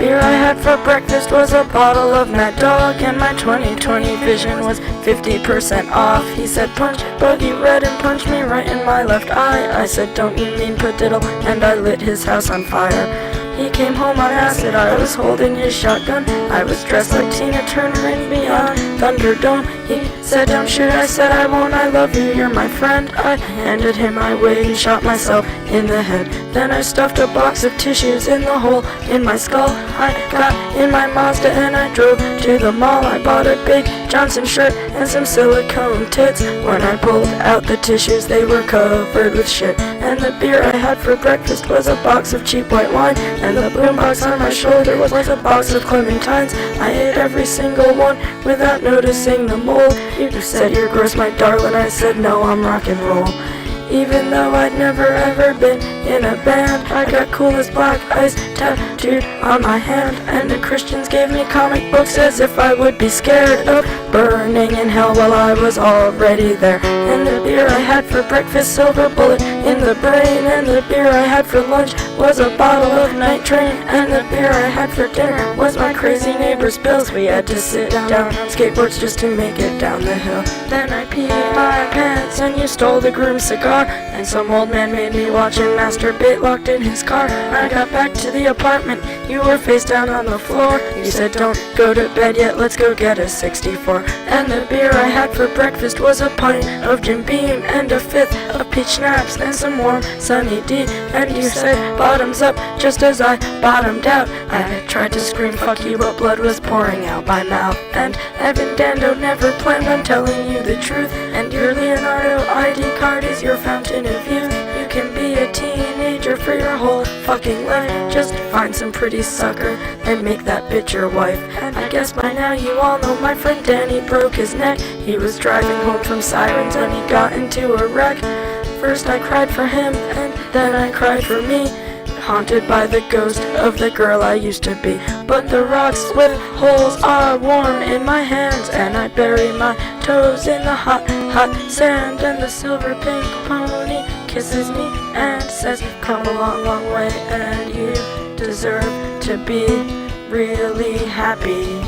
beer I had for breakfast was a bottle of Mad Dog, and my 20/20 vision was 50% off. He said punch buggy red and punched me right in my left eye. I said don't you mean padiddle, and I lit his house on fire. He came home on acid, I was holding his shotgun. I was dressed like Tina Turner in Beyond Thunderdome. He said don't shoot, I said I won't, I love you, you're my friend. I handed him my wig and shot myself in the head. Then I stuffed a box of tissues in the hole in my skull. I got in my Mazda and I drove to the mall. I bought a big Johnson shirt and some silicone tits. When I pulled out the tissues, they were covered with shit. And the beer I had for breakfast was a box of cheap white wine, and the boombox on my shoulder was a box of clementines. I ate every single one without noticing the mold. You said you're gross, my darling. I said no, I'm rock and roll. Even though I'd never ever been in a band, I got cool as black ice tattooed on my hand, and the Christians gave me comic books as if I would be scared of burning in hell while I was already there. And the beer I had for breakfast, silver bullet in the brain, and the beer I had for lunch was a bottle of Night Train, and the beer I had for dinner was my crazy neighbor's bills. We had to sit down on skateboards just to make it down the hill. Then I peed my pants and you stole the groom's cigar, and some old man made me watch him masturbate locked in his car. When I got back to the apartment, you were face down on the floor. You said don't go to bed yet, let's go get a 64. And the beer I had for breakfast was a pint of Jim Beam and a fifth of peach schnapps and some warm Sunny D. And you said bottoms up just as I bottomed out. I tried to scream fuck you, but blood was pouring out my mouth. And Evan Dando never planned on telling you the truth, and your Leonardo ID card is your fountain of youth. You can be a teenager for your whole fucking life. Just find some pretty sucker and make that bitch your wife. And I guess by now you all know my friend Danny broke his neck. He was driving home from Sirens when he got into a wreck. First I cried for him and then I cried for me, haunted by the ghost of the girl I used to be. But the rocks with holes are warm in my hands, and I bury my toes in the hot, hot sand. And the silver pink pony kisses me and says come a long, long way, and you deserve to be really happy.